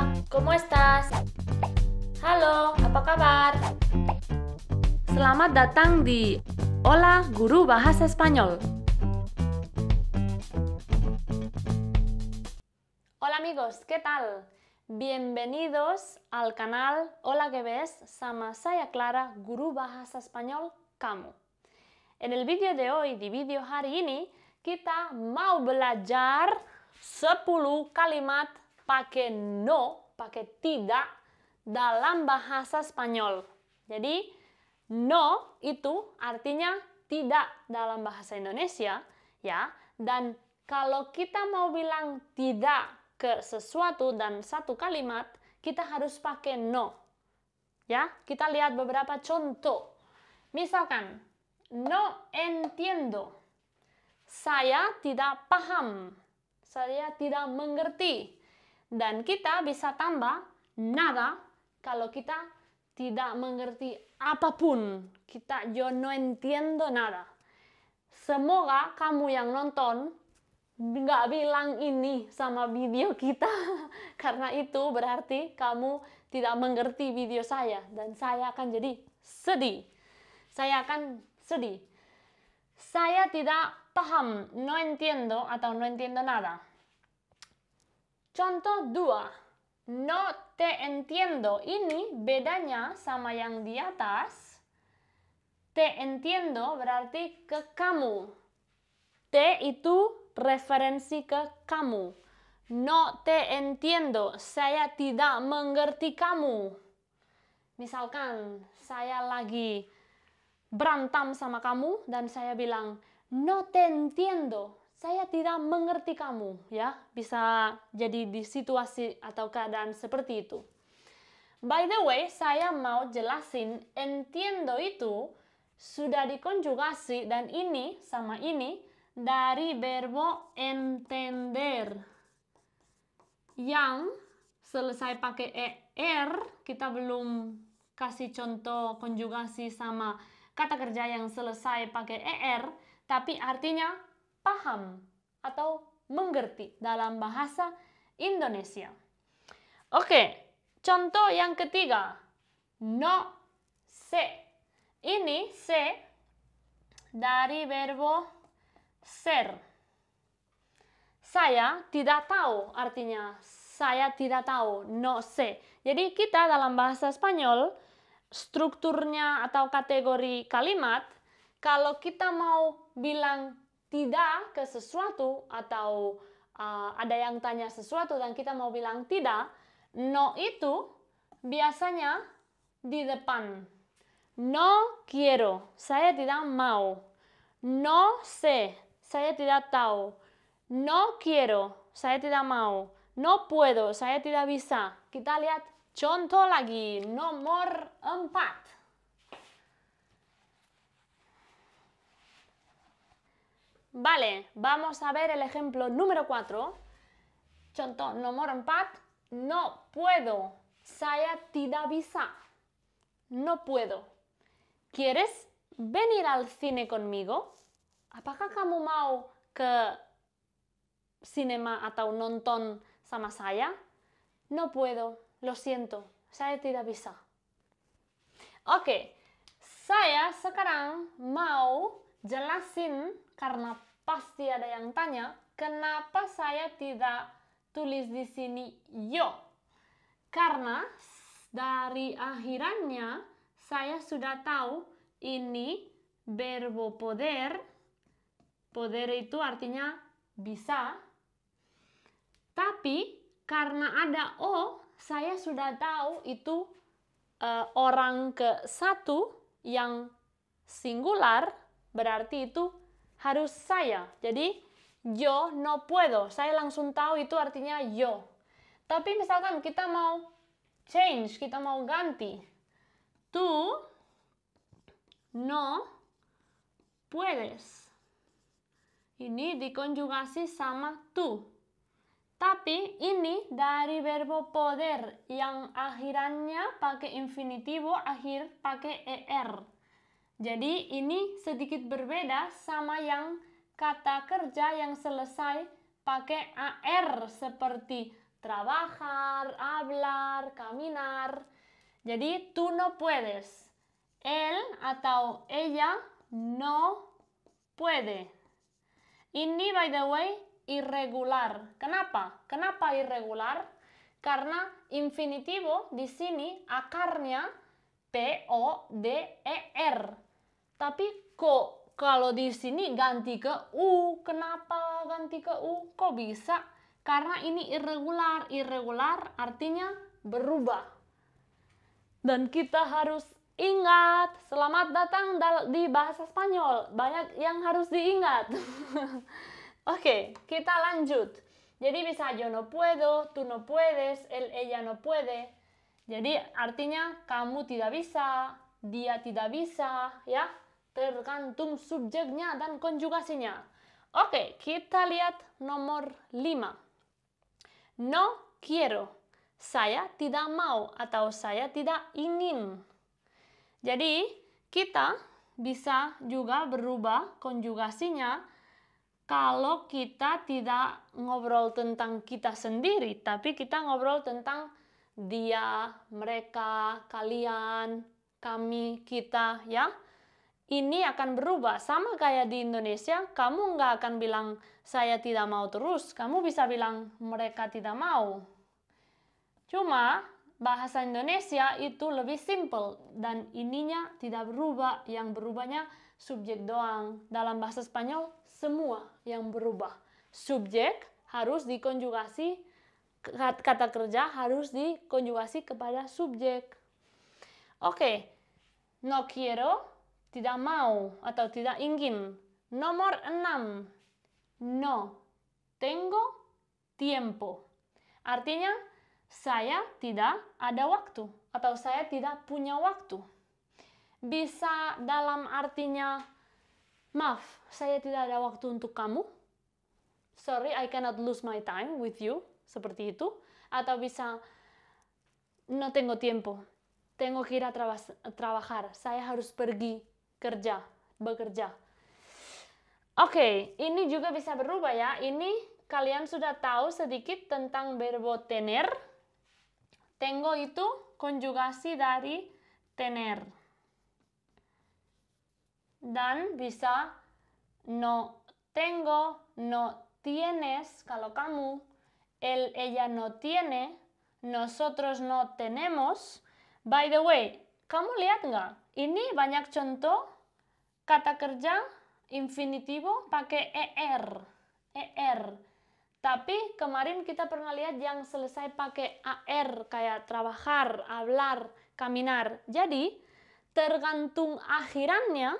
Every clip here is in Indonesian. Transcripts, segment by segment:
Hola, ¿cómo estás? Halo, apa kabar? Selamat datang di Hola Guru Bahasa Spanyol. Hola amigos, ¿qué tal? Bienvenidos al canal Hola que ves sama saya Clara, Guru Bahasa Spanyol kamu. En el vídeo de hoy, di video hari ini, kita mau belajar 10 kalimat pakai no, pakai tidak dalam bahasa Spanyol. Jadi, no itu artinya tidak dalam bahasa Indonesia, ya. Dan kalau kita mau bilang tidak ke sesuatu dan satu kalimat, kita harus pakai no. Ya, kita lihat beberapa contoh. Misalkan, no entiendo. Saya tidak paham. Saya tidak mengerti. Dan kita bisa tambah nada kalau kita tidak mengerti apapun. Yo no entiendo nada. Semoga kamu yang nonton nggak bilang ini sama video kita. Karena itu berarti kamu tidak mengerti video saya. Dan saya akan jadi sedih. Saya akan sedih. Saya tidak paham, no entiendo atau no entiendo nada. Contoh 2. No te entiendo. Ini bedanya sama yang di atas. Te entiendo berarti ke kamu. Te itu referensi ke kamu. No te entiendo. Saya tidak mengerti kamu. Misalkan saya lagi berantem sama kamu dan saya bilang no te entiendo, saya tidak mengerti kamu, ya. Bisa jadi di situasi atau keadaan seperti itu. By the way, saya mau jelasin entiendo itu sudah dikonjugasi dan ini sama ini dari verbo entender yang selesai pakai er. Kita belum kasih contoh konjugasi sama kata kerja yang selesai pakai er, tapi artinya paham atau mengerti dalam bahasa Indonesia. Oke, contoh yang ketiga. No sé. Ini sé dari verbo ser. Saya tidak tahu, artinya saya tidak tahu, no sé. Jadi kita dalam bahasa Spanyol, strukturnya atau kategori kalimat, kalau kita mau bilang tidak ke sesuatu atau ada yang tanya sesuatu dan kita mau bilang tidak, no itu biasanya di depan. No quiero, saya tidak mau. No sé, saya tidak tahu. No quiero, saya tidak mau. No puedo, saya tidak bisa. Kita lihat contoh lagi, nomor 4. Vale, vamos a ver el ejemplo número 4. Contoh nomor 4. No puedo, saya tidak bisa. No puedo. ¿Quieres venir al cine conmigo? Apakah kamu mau ke sinema atau nonton sama saya? No puedo, lo siento, saya tidak bisa. Oke, saya sekarang mau jelasin karena pasti ada yang tanya, kenapa saya tidak tulis di sini yo? Karena dari akhirannya saya sudah tahu ini verbo poder. Poder itu artinya bisa. Tapi karena ada o, saya sudah tahu itu orang ke-1 yang singular, berarti itu harus saya. Jadi, yo no puedo. Saya langsung tahu itu artinya yo. Tapi misalkan kita mau change, kita mau ganti. Tú no puedes. Ini dikonjugasi sama tú. Tapi ini dari verbo poder yang akhirannya pakai infinitivo, akhir pakai er. Jadi ini sedikit berbeda sama yang kata kerja yang selesai pakai ar seperti trabajar, hablar, caminar. Jadi, tú no puedes. Él atau ella no puede. Ini, by the way, irregular. Kenapa? Kenapa irregular? Karena infinitivo di sini akarnya P-O-D-E-R. Tapi kok kalau di sini ganti ke U? Kenapa ganti ke U? Kok bisa? Karena ini irregular. Irregular artinya berubah. Dan kita harus ingat, selamat datang di bahasa Spanyol. Banyak yang harus diingat. Oke, kita lanjut. Jadi bisa yo no puedo, tú no puedes, él, ella no puede. Jadi artinya kamu tidak bisa, dia tidak bisa, ya. Tergantung subjeknya dan konjugasinya. Oke, kita lihat nomor 5. No quiero. Saya tidak mau atau saya tidak ingin. Jadi, kita bisa juga berubah konjugasinya kalau kita tidak ngobrol tentang kita sendiri, tapi kita ngobrol tentang dia, mereka, kalian, kami, kita, ya. Ini akan berubah. Sama kayak di Indonesia, kamu nggak akan bilang saya tidak mau terus. Kamu bisa bilang mereka tidak mau. Cuma bahasa Indonesia itu lebih simple dan ininya tidak berubah. Yang berubahnya subjek doang. Dalam bahasa Spanyol semua yang berubah. Subjek harus dikonjugasi, kata kerja harus dikonjugasi kepada subjek. Oke, no quiero, tidak mau atau tidak ingin. Nomor 6, no tengo tiempo. Artinya, saya tidak ada waktu atau saya tidak punya waktu. Bisa dalam artinya, maaf, saya tidak ada waktu untuk kamu. Sorry, I cannot lose my time with you. Seperti itu. Atau bisa, no tengo tiempo. Tengo que ir a trabajar. Saya harus pergi kerja, bekerja. Oke, ini juga bisa berubah ya. Ini kalian sudah tahu sedikit tentang verbo tener. Tengo itu konjugasi dari tener. Dan bisa no tengo, no tienes kalau kamu, él, ella no tiene, nosotros no tenemos. By the way, kamu lihat nggak? Ini banyak contoh kata kerja infinitivo pakai er. Er. Tapi kemarin kita pernah lihat yang selesai pakai AR, kayak trabajar, hablar, caminar. Jadi, tergantung akhirannya,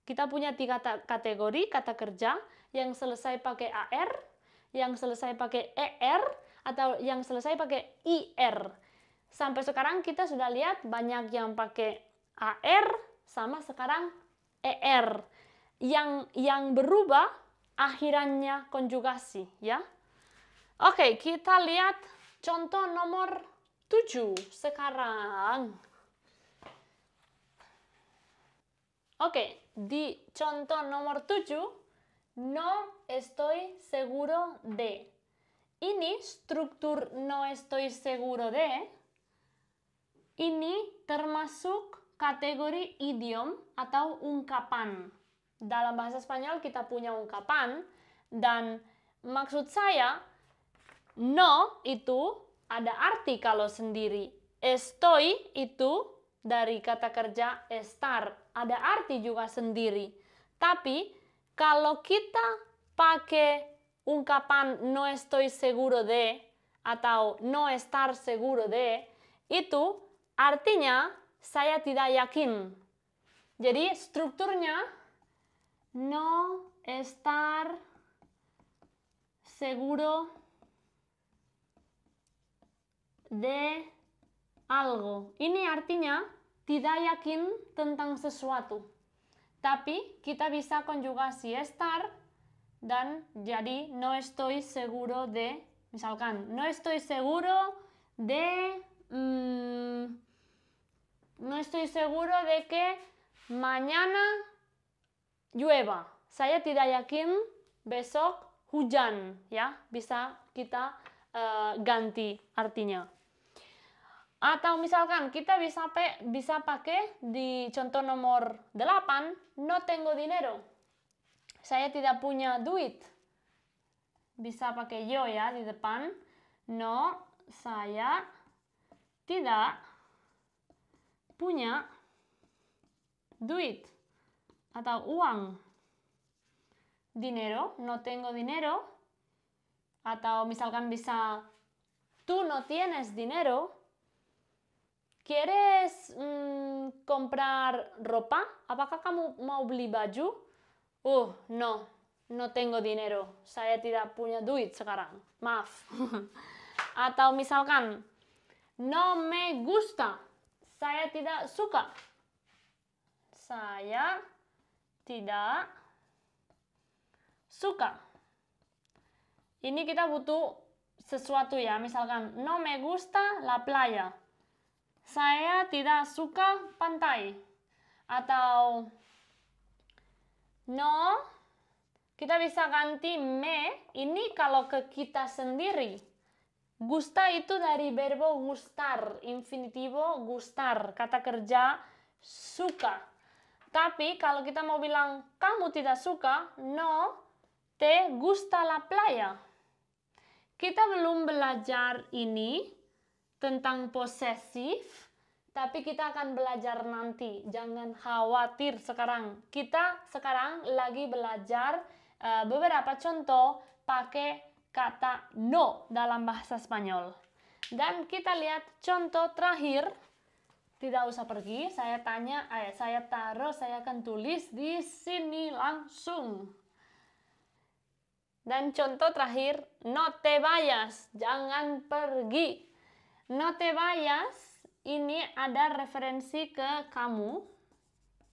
kita punya 3 kategori kata kerja yang selesai pakai AR, yang selesai pakai ER, atau yang selesai pakai IR. Sampai sekarang kita sudah lihat banyak yang pakai AR, sama sekarang ER. Yang berubah akhirannya konjugasi, ya. Oke, kita lihat contoh nomor 7 sekarang. Oke, di contoh nomor 7, no estoy seguro de. Ini struktur no estoy seguro de. Ini termasuk kategori idiom atau ungkapan. Dalam bahasa Spanyol kita punya ungkapan dan maksud saya no itu ada arti kalau sendiri. Estoy itu dari kata kerja estar, ada arti juga sendiri. Tapi kalau kita pakai ungkapan no estoy seguro de atau no estar seguro de, itu artinya saya tidak yakin. Jadi strukturnya no estar seguro de algo. Ini artinya tidak yakin tentang sesuatu. Tapi kita bisa konjugasi estar dan jadi no estoy seguro de, misalkan, no estoy seguro de, no estoy seguro de que mañana llueva. Saya tidak yakin besok hujan, ya. Bisa kita ganti artinya. Atau misalkan kita bisa pakai di contoh nomor 8, no tengo dinero. Saya tidak punya duit. Bisa pakai yo ya di depan. No, saya tidak punya duit atau uang. Dinero, no tengo dinero. Atau misalkan bisa, tú no tienes dinero. ¿Quieres comprar ropa? Apakah kamu mau beli baju? No tengo dinero. Saya tidak punya duit sekarang. Maaf. Atau misalkan, no me gusta. Saya tidak suka. Saya tidak suka. Ini kita butuh sesuatu ya. Misalkan, no me gusta la playa. Saya tidak suka pantai. Atau, no, kita bisa ganti me. Ini kalau ke kita sendiri. Gusta itu dari verbo gustar. Infinitivo gustar. Kata kerja suka. Tapi kalau kita mau bilang kamu tidak suka, no te gusta la playa. Kita belum belajar ini tentang posesif, tapi kita akan belajar nanti. Jangan khawatir sekarang. Kita sekarang lagi belajar beberapa contoh pakai kata no dalam bahasa Spanyol. Dan kita lihat contoh terakhir. Tidak usah pergi, saya taruh, saya akan tulis di sini langsung. Dan contoh terakhir, no te vayas, jangan pergi. No te vayas, ini ada referensi ke kamu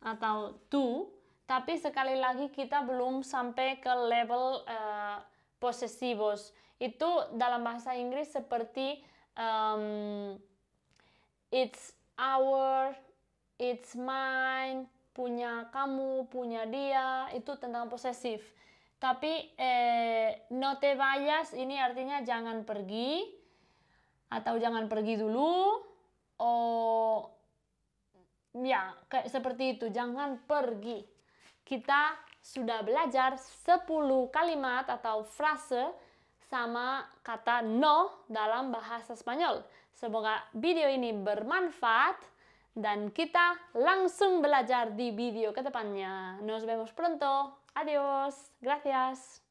atau tú, tapi sekali lagi kita belum sampai ke level posesivos. Itu dalam bahasa Inggris seperti it's our, it's mine, punya kamu, punya dia, itu tentang posesif. Tapi no te vayas ini artinya jangan pergi atau jangan pergi dulu. Ya, kayak seperti itu, jangan pergi. Kita sudah belajar 10 kalimat atau frase sama kata no dalam bahasa Spanyol. Semoga video ini bermanfaat dan kita langsung belajar di video ke depannya. Nos vemos pronto. Adiós. Gracias.